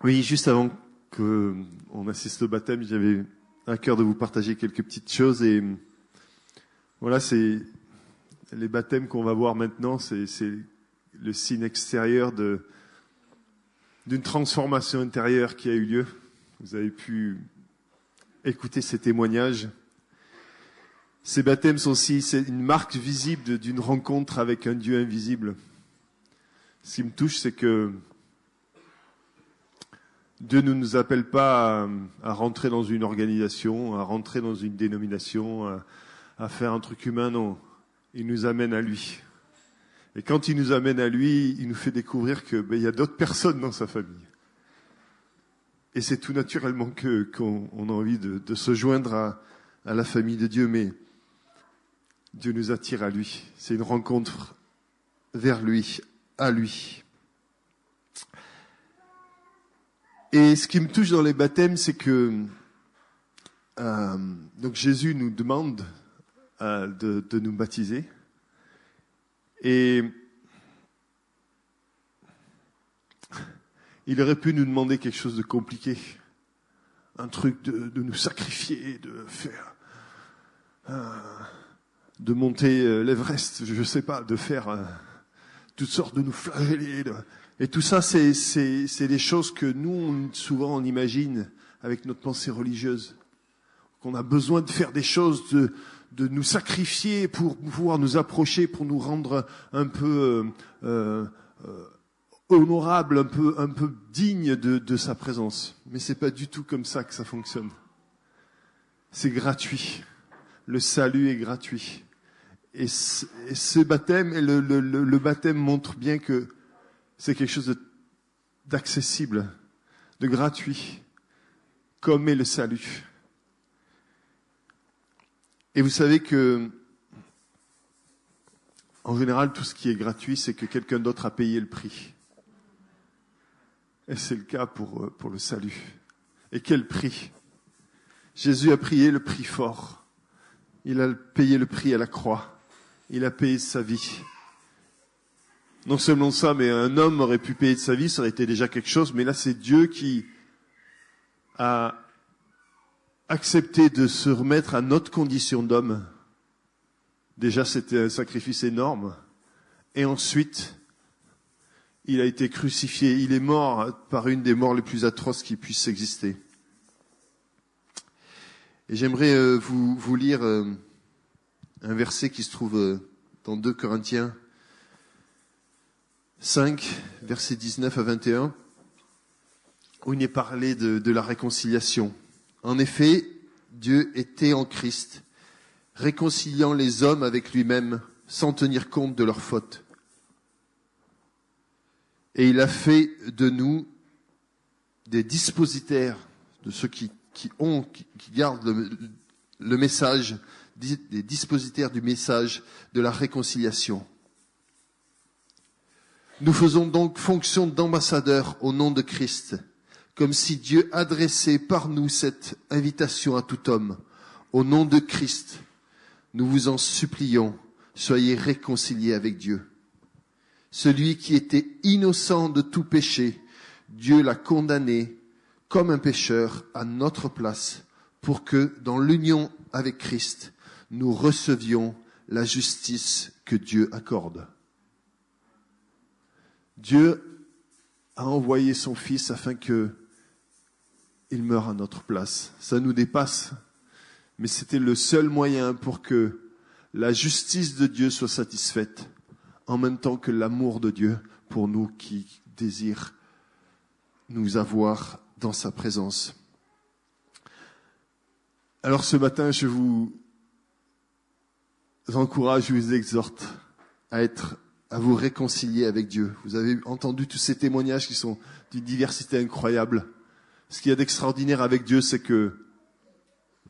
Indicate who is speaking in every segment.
Speaker 1: Oui, juste avant qu'on assiste au baptême, j'avais à cœur de vous partager quelques petites choses et voilà, c'est les baptêmes qu'on va voir maintenant, c'est le signe extérieur d'une transformation intérieure qui a eu lieu. Vous avez pu écouter ces témoignages. Ces baptêmes sont aussi une marque visible d'une rencontre avec un Dieu invisible. Ce qui me touche, c'est que Dieu ne nous appelle pas à rentrer dans une organisation, à rentrer dans une dénomination, à faire un truc humain, non. Il nous amène à lui. Et quand il nous amène à lui, il nous fait découvrir que y a d'autres personnes dans sa famille. Et c'est tout naturellement qu'on a envie de se joindre à la famille de Dieu, mais Dieu nous attire à lui. C'est une rencontre vers lui, à lui. Et ce qui me touche dans les baptêmes, c'est que donc Jésus nous demande de nous baptiser. Et il aurait pu nous demander quelque chose de compliqué, un truc de nous sacrifier, de faire, de monter l'Everest, je sais pas, de faire toutes sortes de nous flageller. Et tout ça, c'est des choses que nous, souvent, on imagine avec notre pensée religieuse. Qu'on a besoin de faire des choses, de nous sacrifier pour pouvoir nous approcher, pour nous rendre un peu honorables, un peu dignes de sa présence. Mais c'est pas du tout comme ça que ça fonctionne. C'est gratuit. Le salut est gratuit. Et ce baptême, et le baptême montre bien que c'est quelque chose d'accessible, de gratuit, comme est le salut. Et vous savez que, en général, tout ce qui est gratuit, c'est que quelqu'un d'autre a payé le prix. Et c'est le cas pour le salut. Et quel prix? Jésus a payé le prix fort. Il a payé le prix à la croix. Il a payé sa vie. Non seulement ça, mais un homme aurait pu payer de sa vie, ça aurait été déjà quelque chose, mais là c'est Dieu qui a accepté de se remettre à notre condition d'homme. Déjà c'était un sacrifice énorme. Et ensuite, il a été crucifié, il est mort par une des morts les plus atroces qui puissent exister. Et j'aimerais vous lire un verset qui se trouve dans 2 Corinthiens 5, versets 19 à 21, où il est parlé de la réconciliation. En effet, Dieu était en Christ, réconciliant les hommes avec lui-même, sans tenir compte de leurs fautes. Et il a fait de nous des dispositaires, de ceux qui gardent le message, des dispositaires du message de la réconciliation. Nous faisons donc fonction d'ambassadeurs au nom de Christ, comme si Dieu adressait par nous cette invitation à tout homme. Au nom de Christ, nous vous en supplions, soyez réconciliés avec Dieu. Celui qui était innocent de tout péché, Dieu l'a condamné comme un pécheur à notre place, pour que, dans l'union avec Christ, nous recevions la justice que Dieu accorde. Dieu a envoyé son Fils afin qu'il meure à notre place. Ça nous dépasse, mais c'était le seul moyen pour que la justice de Dieu soit satisfaite, en même temps que l'amour de Dieu pour nous qui désirent nous avoir dans sa présence. Alors ce matin, je vous encourage, je vous exhorte à vous réconcilier avec Dieu. Vous avez entendu tous ces témoignages qui sont d'une diversité incroyable. Ce qu'il y a d'extraordinaire avec Dieu, c'est que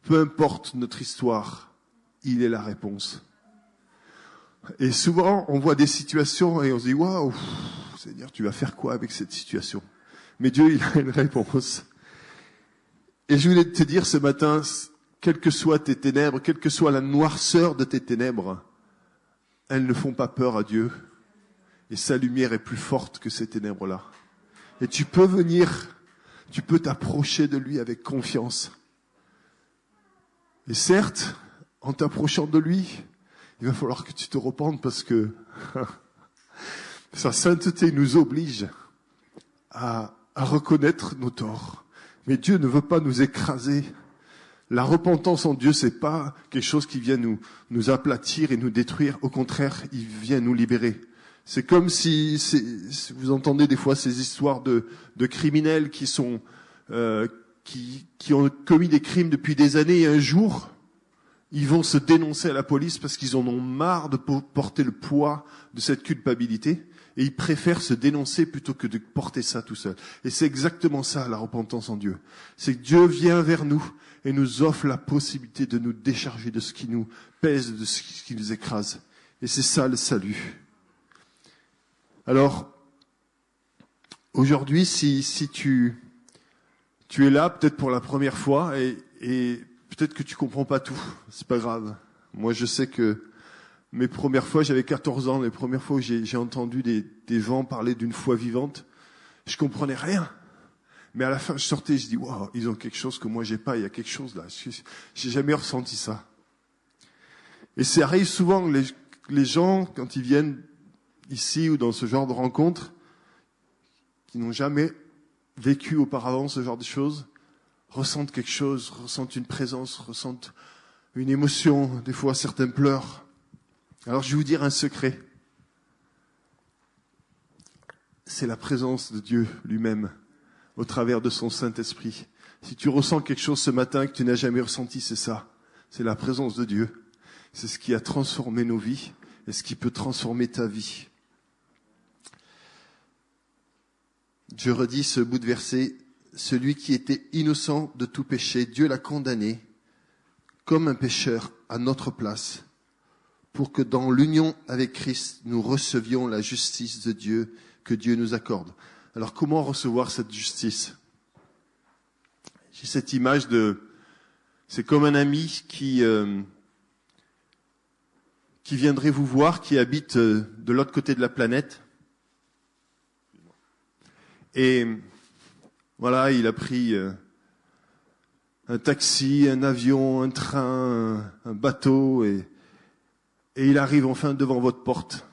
Speaker 1: peu importe notre histoire, il est la réponse. Et souvent, on voit des situations et on se dit « Waouh, Seigneur, tu vas faire quoi avec cette situation ?» Mais Dieu, il a une réponse. Et je voulais te dire ce matin, quelles que soient tes ténèbres, quelle que soit la noirceur de tes ténèbres, elles ne font pas peur à Dieu. Et sa lumière est plus forte que ces ténèbres-là. Et tu peux venir Tu peux t'approcher de lui avec confiance. Et certes, en t'approchant de lui, il va falloir que tu te repentes parce que sa sainteté nous oblige à reconnaître nos torts. Mais Dieu ne veut pas nous écraser. La repentance en Dieu, c'est pas quelque chose qui vient nous aplatir et nous détruire. Au contraire, il vient nous libérer. C'est comme si vous entendez des fois ces histoires de criminels qui ont commis des crimes depuis des années et un jour, ils vont se dénoncer à la police parce qu'ils en ont marre de porter le poids de cette culpabilité et ils préfèrent se dénoncer plutôt que de porter ça tout seul. Et c'est exactement ça, la repentance en Dieu. C'est que Dieu vient vers nous et nous offre la possibilité de nous décharger de ce qui nous pèse, de ce qui nous écrase. Et c'est ça le salut. Alors, aujourd'hui, si tu es là, peut-être pour la première fois, et peut-être que tu comprends pas tout, c'est pas grave. Moi, je sais que mes premières fois, j'avais 14 ans, les premières fois où j'ai entendu des gens parler d'une foi vivante, je comprenais rien. Mais à la fin, je sortais, je dis, waouh, ils ont quelque chose que moi j'ai pas, il y a quelque chose là. J'ai jamais ressenti ça. Et ça arrive souvent, les gens, quand ils viennent ici ou dans ce genre de rencontres, qui n'ont jamais vécu auparavant ce genre de choses, ressentent quelque chose, ressentent une présence, ressentent une émotion, des fois certains pleurent. Alors je vais vous dire un secret. C'est la présence de Dieu lui-même, au travers de son Saint-Esprit. Si tu ressens quelque chose ce matin que tu n'as jamais ressenti, c'est ça. C'est la présence de Dieu. C'est ce qui a transformé nos vies et ce qui peut transformer ta vie. Je redis ce bout de verset. Celui qui était innocent de tout péché, Dieu l'a condamné comme un pécheur à notre place, pour que dans l'union avec Christ, nous recevions la justice de Dieu que Dieu nous accorde. Alors comment recevoir cette justice? J'ai cette image c'est comme un ami qui viendrait vous voir, qui habite de l'autre côté de la planète. Et voilà, il a pris un taxi, un avion, un train, un bateau, et il arrive enfin devant votre porte.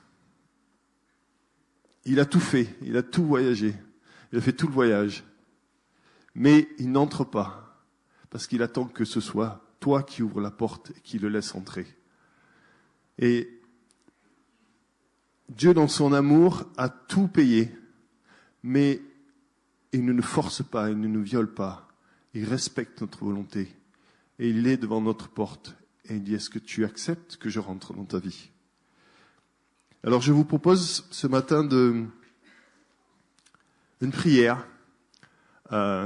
Speaker 1: Il a tout fait, il a tout voyagé, il a fait tout le voyage. Mais il n'entre pas, parce qu'il attend que ce soit toi qui ouvres la porte et qui le laisse entrer. Et Dieu, dans son amour, a tout payé, mais il ne nous force pas, il ne nous viole pas. Il respecte notre volonté. Et il est devant notre porte. Et il dit, est-ce que tu acceptes que je rentre dans ta vie? Alors je vous propose ce matin une prière.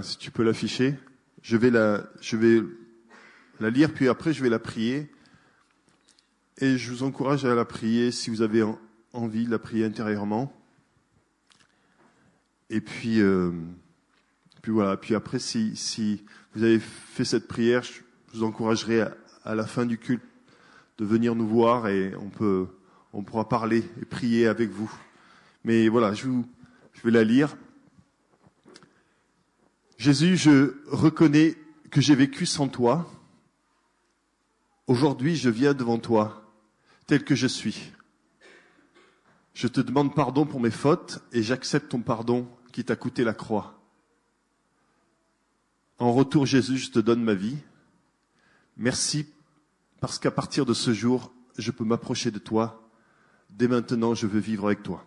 Speaker 1: Si tu peux l'afficher. Je vais la lire, puis après je vais la prier. Et je vous encourage à la prier si vous avez envie de la prier intérieurement. Et puis voilà. Puis après, si vous avez fait cette prière, je vous encouragerai à la fin du culte de venir nous voir et on pourra parler et prier avec vous. Mais voilà, je vais la lire. Jésus, je reconnais que j'ai vécu sans toi. Aujourd'hui, je viens devant toi, tel que je suis. Je te demande pardon pour mes fautes et j'accepte ton pardon qui t'a coûté la croix. En retour, Jésus, je te donne ma vie. Merci parce qu'à partir de ce jour, je peux m'approcher de toi. Dès maintenant, je veux vivre avec toi.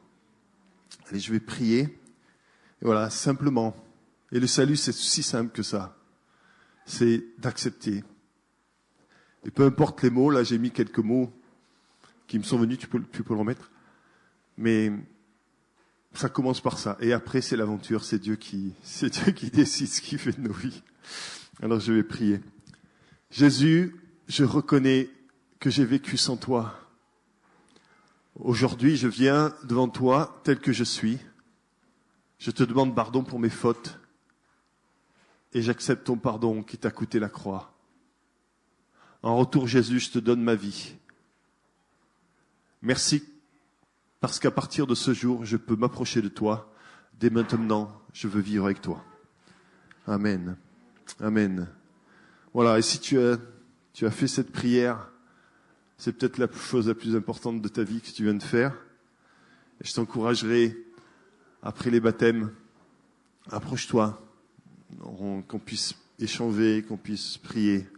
Speaker 1: Allez, je vais prier. Et voilà, simplement. Et le salut, c'est si simple que ça. C'est d'accepter. Et peu importe les mots, là j'ai mis quelques mots qui me sont venus, tu peux le remettre. Mais ça commence par ça. Et après, c'est l'aventure, c'est Dieu qui décide ce qu'il fait de nos vies. Alors je vais prier. Jésus, je reconnais que j'ai vécu sans toi. Aujourd'hui, je viens devant toi tel que je suis. Je te demande pardon pour mes fautes. Et j'accepte ton pardon qui t'a coûté la croix. En retour, Jésus, je te donne ma vie. Merci parce qu'à partir de ce jour, je peux m'approcher de toi. Dès maintenant, je veux vivre avec toi. Amen. Amen. Voilà, et si tu as fait cette prière, c'est peut-être la chose la plus importante de ta vie que tu viens de faire. Et je t'encouragerai, après les baptêmes, approche-toi, qu'on puisse échanger, qu'on puisse prier,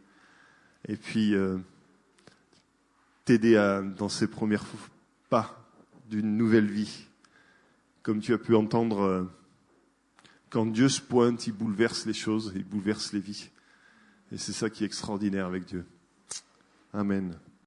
Speaker 1: et puis t'aider dans ces premiers pas d'une nouvelle vie. Comme tu as pu entendre, quand Dieu se pointe, il bouleverse les choses, il bouleverse les vies. Et c'est ça qui est extraordinaire avec Dieu. Amen.